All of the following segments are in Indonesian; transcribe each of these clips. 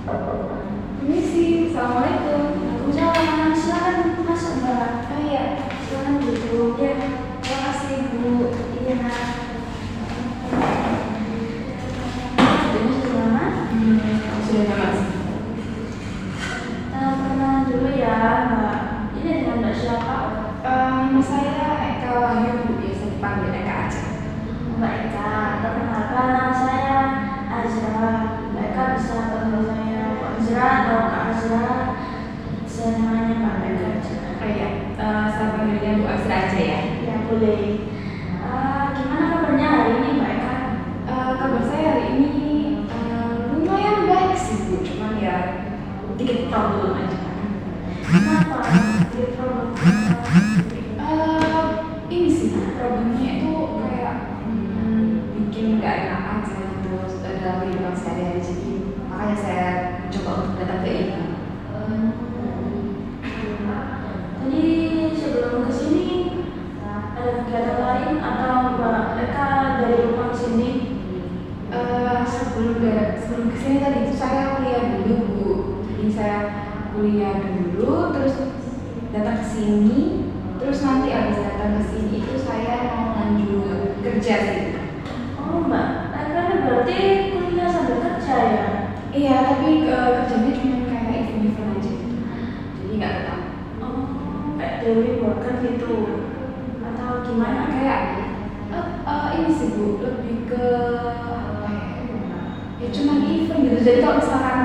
Ini sih, assalamualaikum. Waalaikumsalam, silakan masuk Mbak. Oh iya, Silakan duduk. ya, terima kasih Bu. Iya Nak. Ini sudah lama? Sudah lama sih. Perkenalan dulu ya Mbak. Ini dengan Mbak siapa? Nama saya Eka Wahyu, Bu. Biasa dipanggil Eka aja. Mbak Eka. Perkenalkan nama saya Azra. Mbak Eka bisa panggil saya Mbak Azra atau Kak Azra. Saya namanya Mbak Eka aja. Oh iya, saya panggilnya Bu Azra aja ya. Ya boleh. Gimana kabarnya hari ini Mbak Eka? Kabar saya hari ini lumayan baik sih Bu, cuman ya dikit problem aja. Kenapa? Dia problem. Ini sih problemnya itu kayak bikin nggak enak aja gitu dalam kehidupan sehari-hari, jadi makanya saya coba untuk datang ke ini. Tadi sebelum kesini ada kegiatan lain atau Mbak Eka dari rumah ke sini? Sebelum kesini tadi itu saya kuliah dulu Bu, jadi saya kuliah dulu terus datang ke sini, terus nanti habis datang ke sini itu saya mau lanjut kerja sih. Oh Mbak Eka ini berarti kuliah sambil kerja ya? Iya, tapi kerjanya cuma kayak event-event aja gitu, jadi nggak tetap. Oh kayak daily worker gitu atau gimana? Kayak ini sih Bu, lebih ke apa ya cuma event gitu, jadi kalau misalkan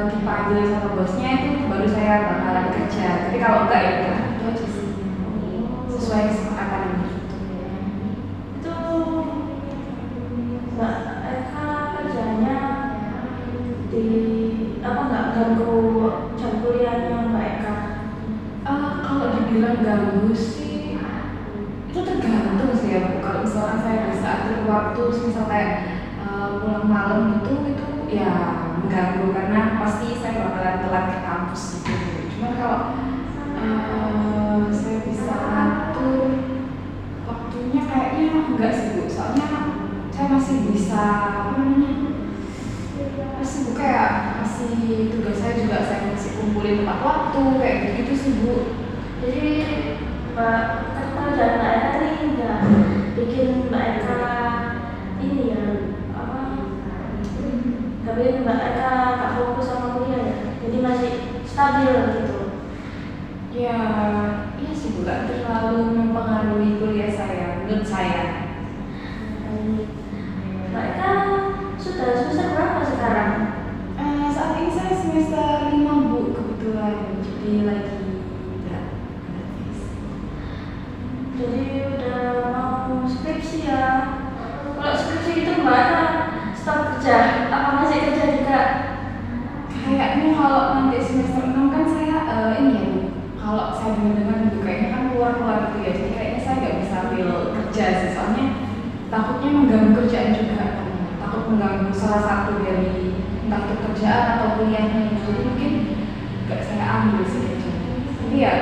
dipanggil sama bosnya itu baru saya bakalan kerja, tapi kalau enggak ya udah itu aja sih, sesuai kesepakatan gitu. Itu Mbak Eka kerjanya di apa nggak ganggu jam kuliahnya Mbak Eka? Kalau dibilang ganggu sih itu tergantung sih ya Bu. Kalau misalkan saya bisa atur waktu, misal kayak pulang malam gitu, itu ya mengganggu karena pasti saya bakalan telat ke kampus gitu. Cuman kalau saya bisa atur waktunya kayaknya enggak sih Bu, soalnya saya masih bisa apa namanya, masih Bu, kayak masih tugas saya juga saya masih kumpulin tepat waktu kayak gitu sih Bu. Jadi Mbak kerjaan Mbak Eka ini nggak bikin Mbak Eka ini ya apa? Nggak bikin Mbak Eka nggak fokus sama kuliah ya? Jadi masih stabil gitu. Ya, iya sih Bu, gak terlalu mempengaruhi kuliah saya, menurut saya. Mbak Eka sudah semester berapa sekarang? Saat ini saya semester 5 Bu, kebetulan, jadi lagi gratis. Jadi udah mau skripsi ya. Kalau skripsi itu Mbak Eka stop kerja, apa masih kerja juga? Kayaknya kalau nanti semester 6 kan saya ini ya Bu, kalau saya dengar-dengar gitu kayaknya kan keluar-keluar gitu ya, jadi kayaknya saya gak bisa ambil kerja sih, soalnya takutnya mengganggu kerjaan juga kan, takut mengganggu salah satu dari entah itu kerjaan atau kuliahnya, jadi mungkin gak saya ambil sih kerjaan. Tapi ya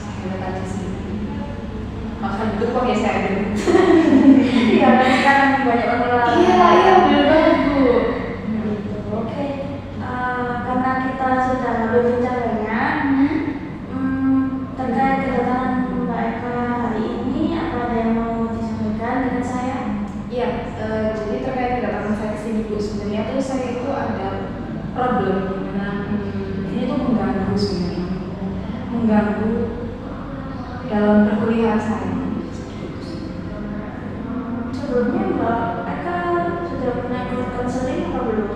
saya lihat aja sih, maksudnya itu kok ya saya dulu. Iya, kan sekarang banyak orang. Iya bener banget Bu. Gitu. Oke. Karena kita sudah berbincang banyak terkait kedatangan Mbak Eka hari ini, apa ada yang mau disampaikan dengan saya? Iya, jadi terkait kedatangan saya ke sini Bu, sebenarnya tuh saya itu ada problem dimana ini tuh mengganggu sebenarnya, mengganggu dalam perkuliahan saya. Sebelumnya Mbak Eka sudah pernah ikut konseling apa belum?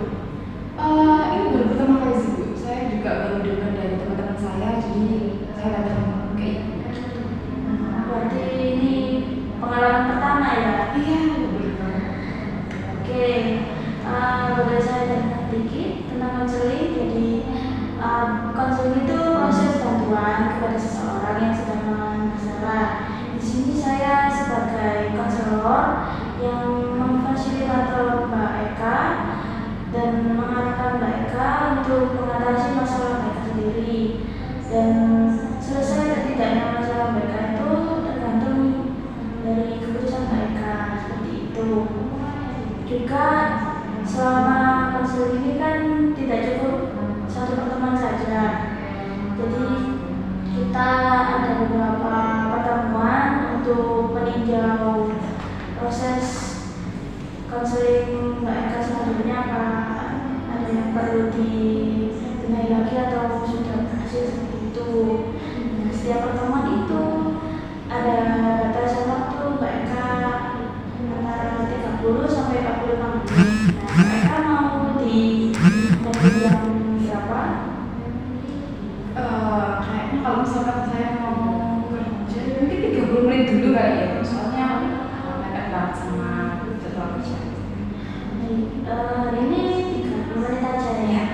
Ini baru pertama kali sih Bu, saya juga baru dengar dari teman-teman saya, jadi saya datang ke ini. Berarti ini pengalaman pertama ya? Iya, betul. Oke, boleh saya cerita sedikit tentang konseling. Jadi konseling itu proses bantuan kepada seseorang yang sedang mengalami masalah. Di sini saya sebagai konselor yang memfasilitator Mbak Eka dan mengarahkan Mbak Eka untuk mengatasi masalah Mbak Eka sendiri. Dan selesai dan tidaknya masalah Mbak Eka itu tergantung dari keputusan Mbak Eka, seperti itu. Juga selama konseling ini kan tidak cukup perlu dibenahi lagi atau sudah berhasil seperti itu. Nah, setiap pertemuan itu ada batasan waktu Mbak Eka antara 30 sampai 45 menit. Nah, Mbak Eka mau di jam berapa? Kayaknya kalau misalkan saya mau kerja mungkin 30 menit dulu kali ya, soalnya mepet banget sama jadwal kerja. Hari ini 30 menit aja ya.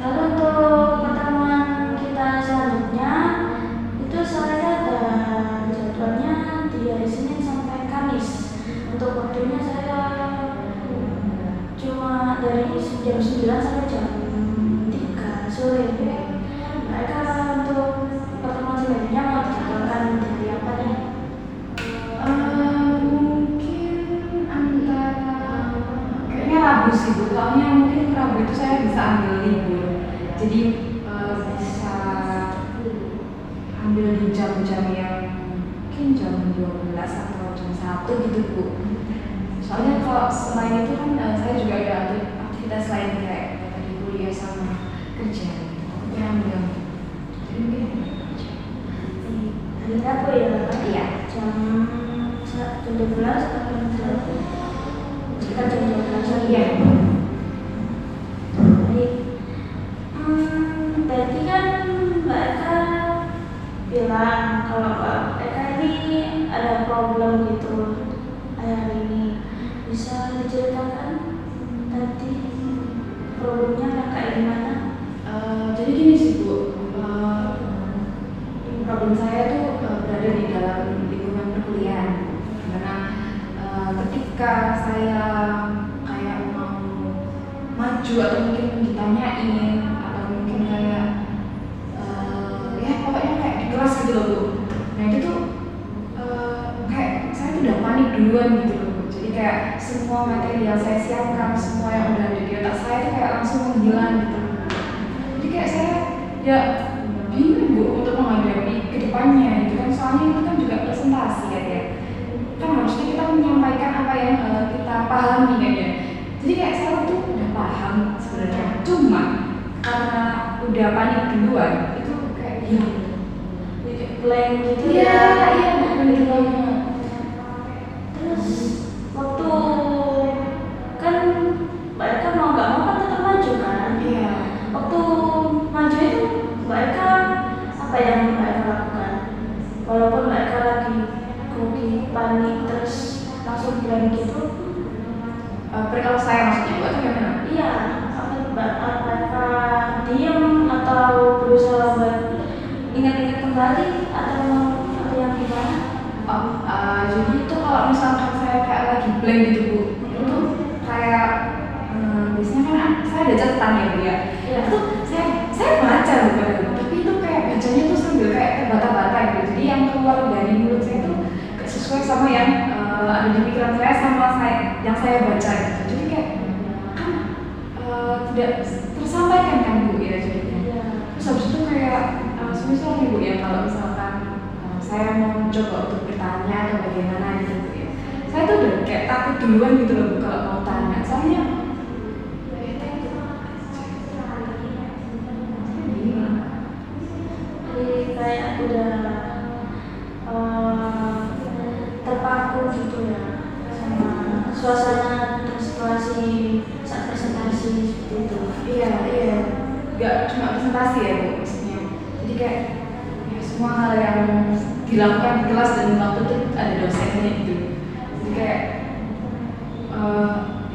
Lalu untuk pertemuan kita selanjutnya itu saya ada jadwalnya di hari Senin sampai Kamis. Untuk waktunya saya cuma dari jam 9 sampai jam 3 sore. Mereka untuk pertemuan selanjutnya mau dijadwalkan dari apa nih? Mungkin antara kayaknya Rabu sih Bu, soalnya mungkin Rabu itu saya bisa ambil libur, jadi bisa ambil di jam-jam yang mungkin jam 12 atau jam 1 gitu Bu. Soalnya kalau selain itu kan saya juga ada aktivitas lain kayak tadi kuliah sama kerja gitu. Takutnya ambil. Jadi mungkin kerja. Hari Rabu ya? Iya. Jam 12 atau jam 12 Iya. Baik. Berarti kan Mbak Eka bilang kalau Mbak Eka ini ada problem gitu hari ini. Bisa diceritakan tadi problemnya kayak gimana? Jadi gini sih Bu, problem saya tuh berada di dalam lingkungan perkuliahan, dimana ketika saya kayak mau maju atau mungkin ditanyain atau mungkin kayak ya pokoknya kayak di kelas gitu loh Bu. Nah itu tuh kayak saya tuh udah panik duluan gitu loh Bu. Jadi kayak semua materi yang saya siapkan, semua yang udah ada di otak saya tuh kayak langsung menghilang gitu loh. Jadi kayak saya ya bingung Bu untuk menghadapi kedepannya gitu kan, soalnya itu kan juga presentasi ya kan harusnya kita menyampaikan apa yang kita pahami kan ya. Jadi kayak saya tuh udah paham sebenarnya, cuma karena udah panik duluan itu kayak Blank gitu iya ya? iya bener banget. Terus waktu kan Mbak Eka mau nggak mau kan tetap maju kan? Iya. Waktu maju itu Mbak Eka apa yang Mbak Eka lakukan? Walaupun Mbak Eka lagi grogi, panik, terus langsung bilang gitu. Kalau saya maksudnya Bu atau gimana? Iya, apa Mbak Eka diam atau berusaha buat ingat-ingat kembali atau yang gimana? Jadi itu kalau misalkan saya kayak lagi blank gitu Bu, itu kayak biasanya kan saya ada catatan ya Bu ya. Iya. Itu saya baca loh padahal, tapi itu kayak bacanya tuh sambil kayak terbata-bata gitu. Jadi yang keluar dari mulut saya itu gak sesuai sama yang ada di pikiran saya sama yang saya baca gitu. Jadi kayak kan tidak tersampaikan kan Bu ya jadinya. Iya. Terus habis itu kayak semisal nih Bu ya, kalau misalkan saya mau coba untuk bertanya atau bagaimana gitu ya, saya tuh udah kayak takut duluan gitu loh Bu kalau mau tanya, soalnya Jadi kayak udah terpaku gitu ya sama suasana dan situasi saat presentasi seperti itu. iya nggak cuma presentasi ya Bu maksudnya, jadi kayak ya semua hal yang dilakukan di kelas dan waktu itu ada dosennya gitu, jadi kayak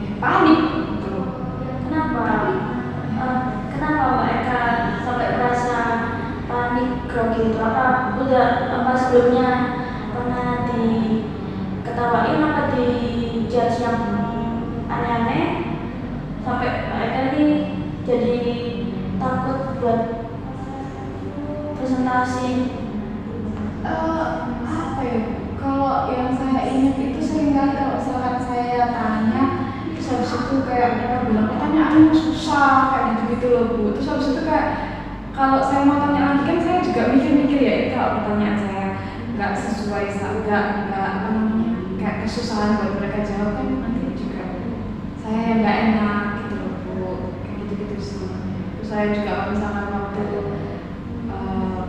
ya panik gitu loh. Kenapa? Kenapa Mbak Eka sampai merasa panik grogi itu? Apa sebelumnya pernah diketawain apa di judge yang aneh-aneh sampai Mbak Eka ini jadi takut buat presentasi? Apa ya Bu? Kalau yang saya ingat itu seringkali kalau misalkan saya tanya terus habis itu kayak mereka bilang pertanyaannya susah kayak gitu-gitu loh Bu. Terus habis itu kayak kalau saya mau tanya lagi kan saya juga mikir-mikir ya, kalau pertanyaan saya nggak sesuai, nggak apa namanya kayak kesusahan buat mereka jawab kan nanti juga saya nggak enak gitu loh Bu, kayak gitu-gitu Saya juga kalau misalkan waktu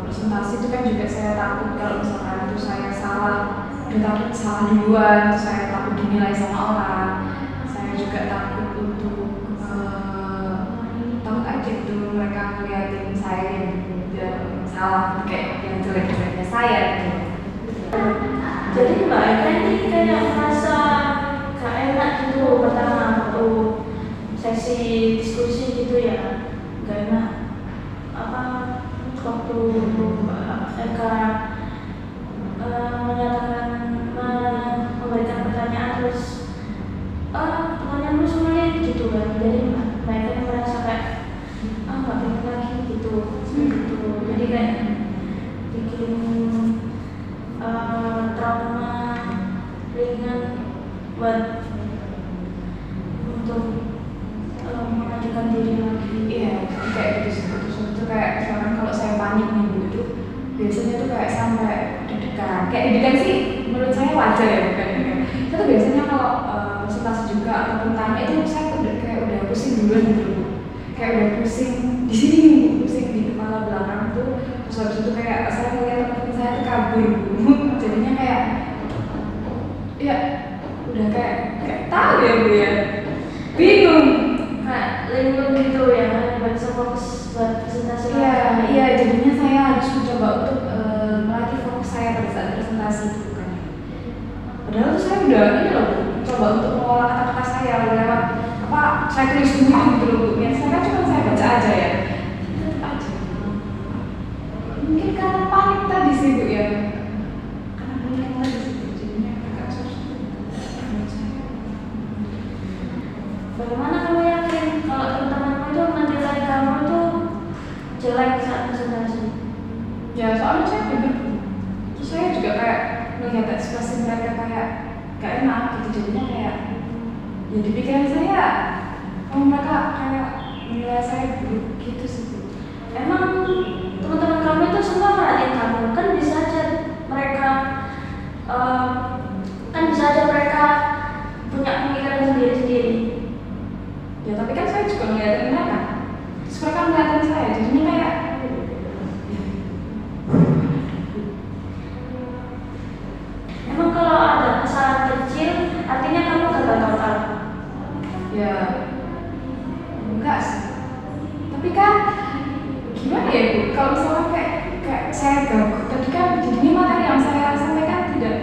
presentasi itu kan juga saya takut kalau misalkan itu saya salah, udah takut salah duluan, terus saya takut dinilai sama orang. Saya juga takut untuk takut aja itu mereka ngeliatin saya yang salah, kayak yang jelek-jeleknya saya gitu. Jadi Mbak Eka ini kayak merasa gak enak gitu pertama waktu sesi diskusi gitu ya, gak enak apa waktu Mbak Eka menyatakan memberikan pertanyaan terus pertanyaanmu sulit gitu kan, jadi Mbak Eka ini merasa kayak nggak pengen lagi gitu seperti itu, jadi kayak bikin trauma ringan buat untuk mengajukan diri lagi. Iya, kayak gitu sih. Itu kayak misalkan kalau saya panik nih gitu, biasanya tuh kayak sampai deg-degan. Kayak deg-degan sih menurut saya wajar ya, bukan ya. Tapi biasanya kalau presentasi juga ataupun tanya itu saya tuh kayak udah pusing duluan gitu. Kayak udah pusing di sini, pusing di kepala belakang tuh. Terus habis itu kayak saya ngeliat teman-teman saya tuh kabur, jadinya kayak ya udah kayak tahu ya Bu ya, bingung. Kayak linglung gitu ya, buat fokus buat presentasi. Iya, jadinya saya harus mencoba untuk melatih fokus saya pada saat presentasi itu kan. Padahal tuh saya udah ini loh, coba untuk mengolah kata-kata saya lewat apa saya tulis dulu gitu loh Bu. Biasanya kan cuma saya baca aja ya. Tetap aja. Mungkin karena panik tadi sih Bu ya. Karena panik tadi sih jadinya agak susah menurut saya. Bagaimana kamu yakin kalau teman-temanmu itu menilai kamu itu jelek saat presentasi? Ya soalnya saya bener, terus saya juga kayak melihat ekspresi mereka kayak gak enak gitu, jadinya kayak ya di pikiran saya mereka kayak menilai saya buruk gitu sih. Emang teman-teman kamu itu semua merhatiin kamu, kan bisa aja mereka punya pemikiran sendiri-sendiri. Ya tapi kan saya juga ngeliatin mereka, terus mereka ngeliatin saya, jadinya kayak Emang kalau ada kesalahan kecil, artinya kamu gagal total? ya enggak sih. Tapi kan gimana ya Bu, kalau misalnya kayak saya gabut tadi kan jadinya materi yang saya sampaikan tidak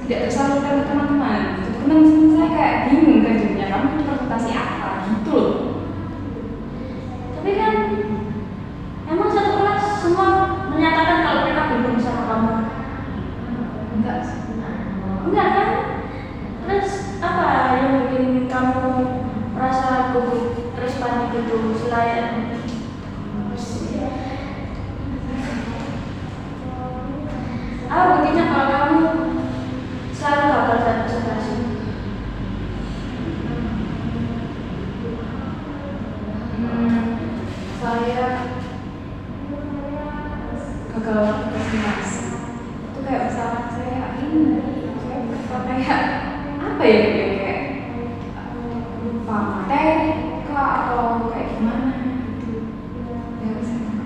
tidak tersalurkan ke teman-teman. Teman-teman saya kayak bingung kan jadinya, kamu itu presentasi apa gitu loh. Tapi kan emang satu kelas semua menyatakan kalau mereka bingung sama kamu. Enggak sih. Enggak kan? Terus apa yang bikin kamu merasa gugup terus panik gitu selain buktinya kalau kamu selalu gagal saat presentasi? Saya gagal waktu presentasi itu kayak misalkan saya kayak apa ya kayak lupa materi kah atau kayak gimana gitu ya saya.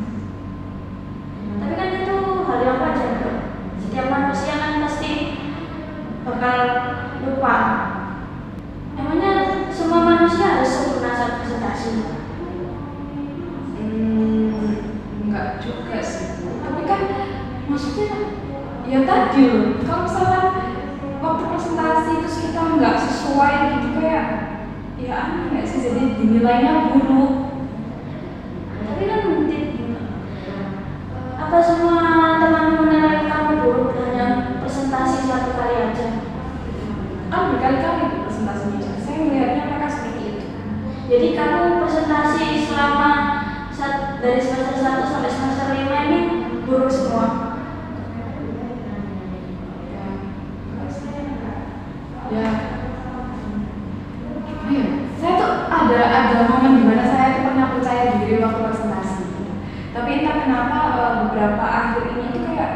Tapi kan itu hal yang wajar kok. Setiap manusia kan pasti bakal lupa. Emangnya semua manusia harus sempurna saat presentasi? Enggak juga sih. Tapi kan maksudnya ya tadi loh, kalau misalkan waktu presentasi terus kita nggak sesuai gitu kayak ya aneh nggak sih, jadi dinilainya buruk. Tapi kan apa semua teman menilai kamu buruk hanya presentasi satu kali aja? Kan berkali-kali presentasinya, saya melihatnya mereka seperti itu. Jadi kamu presentasi selama dari semester 1 sampai semester 5 ini buruk semua? Ya, saya tuh ada momen dimana saya tuh pernah percaya diri waktu presentasi. Tapi entah kenapa beberapa akhir ini tuh kayak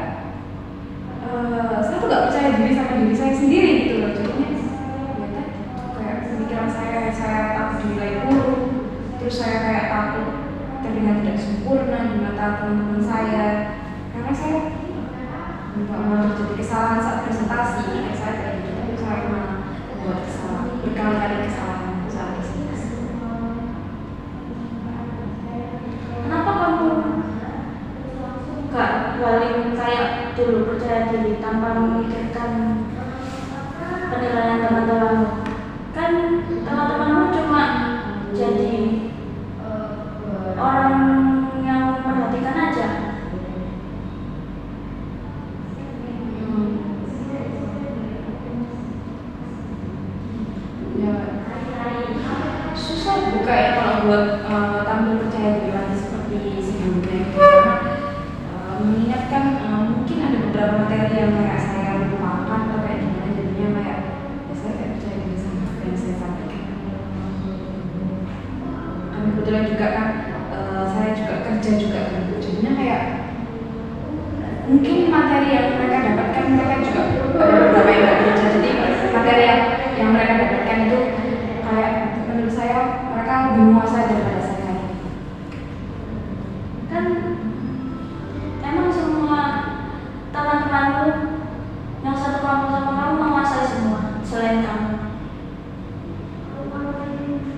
saya tuh gak percaya diri sama diri saya sendiri gitu loh. Jadinya ya tadi kayak pemikiran saya takut dinilai buruk, terus saya kayak takut terlihat tidak sempurna di mata teman-teman saya, karena saya nggak mau terjadi kesalahan saat presentasi. Kayak saya kayak gitu, tapi saya malah membuat kesalahan, berkali-kali kesalahan saat presentasi. Kenapa kamu gak balik kayak dulu, percaya diri tanpa memikirkan penilaian teman-temanmu? Kan teman-temanmu cuma jadi orang yang memperhatikan aja. Ya susah buka ya kalau buat tampil percaya diri lagi seperti sebelumnya, karena mengingatkan mungkin ada beberapa materi yang kayak saya lupakan atau kayak gimana, jadinya kayak ya saya kayak percaya diri sama apa yang saya sampaikan. Kebetulan juga kan saya juga kerja juga kan, jadinya kayak mungkin materi yang mereka dapatkan, mereka juga ada beberapa yang nggak kerja, jadi materi yang mereka dapatkan itu kayak menurut saya mereka lebih menguasai daripada saya. Kan emang semua teman-temanmu yang satu kelompok sama kamu menguasai semua selain kamu.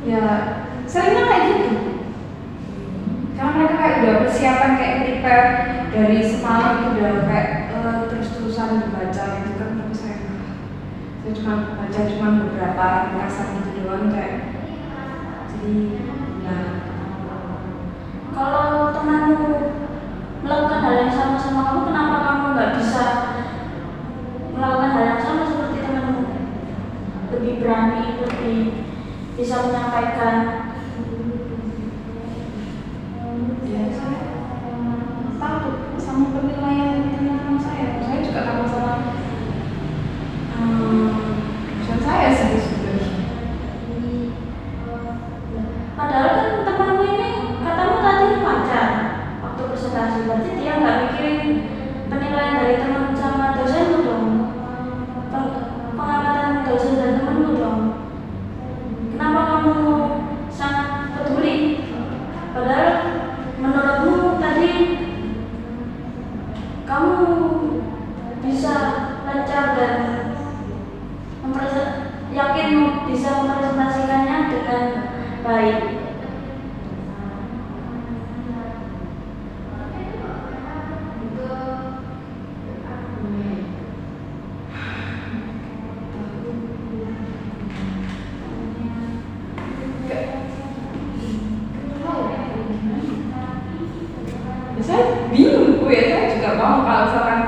Ya seringnya kayak gitu, karena mereka kayak udah persiapan, kayak prepare dari semalam itu udah kayak terus-terusan dibaca gitu kan, tapi saya cuma baca cuma beberapa ringkasan gitu doang kayak, jadi ya. Kalau temanmu melakukan hal yang sama sama kamu, kenapa kamu nggak bisa melakukan hal yang sama seperti temanmu? Lebih berani, lebih bisa menyampaikan. Ya saya takut sama penilaian teman-teman saya. Saya juga takut sama dosen saya sih sebenarnya. Padahal kan temanmu ini katamu tadi wajar waktu presentasi, berarti dia nggak mikirin penilaian dari teman sama dosenmu dong, pengamatan dosen dan temanmu dong. Kenapa kamu sangat peduli? Padahal menurutmu tadi kamu bisa lancar dan yakin bisa mempresentasikannya dengan baik. Saya bingung ya, saya juga mau kalau misalkan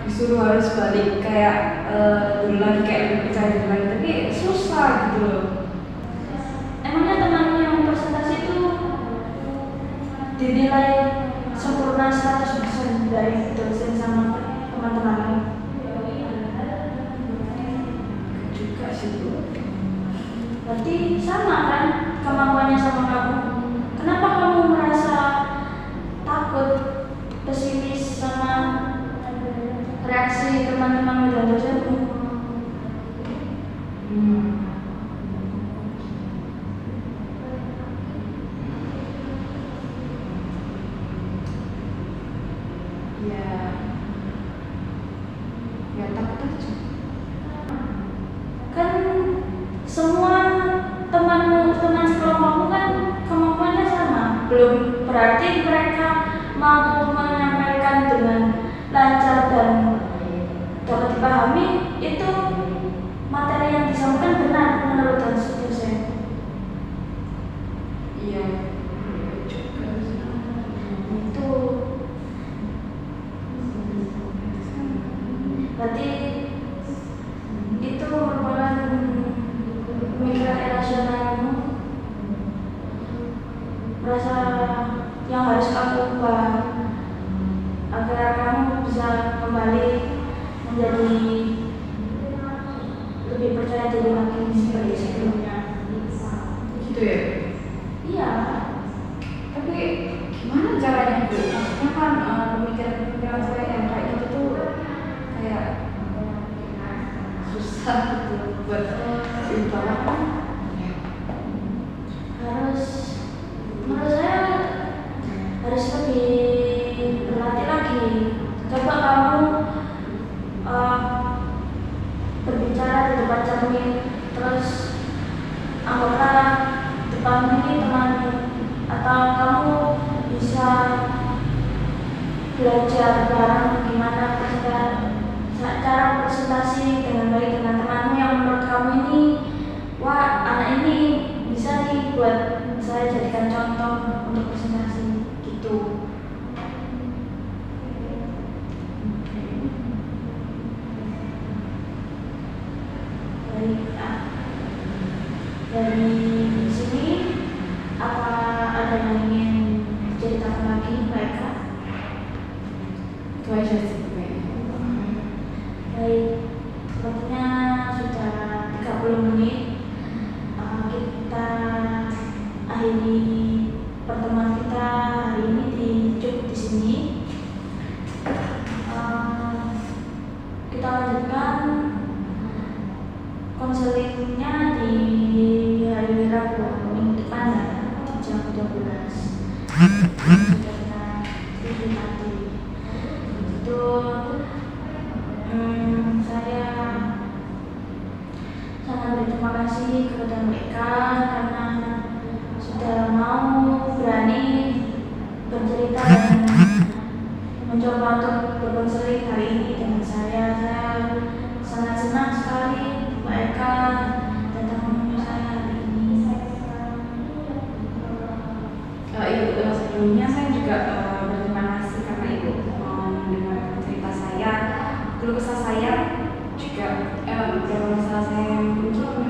disuruh harus balik kayak dulu lagi, kayak lebih percaya diri lagi, tapi susah gitu loh. Emangnya temanmu yang presentasi itu dinilai sempurna 100% dari dosen sama teman-teman lain? Juga sih Bu. Berarti sama kan kemampuannya sama kamu? Kenapa kamu merasa takut, pesimis sama reaksi teman-teman dan dosenmu? Ya takut aja. Kan semua temanmu, teman sekelompokmu kan kemampuannya sama, belum berarti mereka mampu menyampaikan dengan lancar dan dapat dipahami. Itu materi yang disampaikan benar menurut dosen. Iya juga sih. Itu berarti itu merupakan pemikiran irasionalmu, merasa yang harus kamu ubah agar kamu bisa kembali menjadi lebih percaya diri lagi seperti sebelumnya. Gitu ya. Iya. Tapi gimana caranya Bu? Maksudnya kan pemikiran saya yang kayak gitu tuh kayak susah gitu buat diutarakan. Harus kamu ini teman atau kamu bisa belajar bareng gimana cara presentasi dengan baik dengan temanmu yang menurut kamu ini, wah anak ini bisa nih buat saya jadikan contoh untuk presentasi gitu. Baik, dari sini apa ada yang ingin ceritakan lagi Mbak Eka? Itu aja sih kayaknya. Baik, sepertinya sudah 30 menit. Kita akhiri pertemuan kita hari ini cukup di sini. Kita lanjutkan konselingnya di hari Rabu minggu depan ya, di jam 12. Sudah setuju nanti. Itu saya sangat berterima kasih kepada mereka karena sudah mau berani bercerita dan mencoba untuk berkonseling hari ini dengan saya. Saya sangat senang sekali Mbak Eka datang menemui saya hari ini. Ibu, sebelumnya saya juga berterima kasih karena Ibu mau mendengar cerita saya, keluh kesah saya juga beberapa masalah saya yang mungkin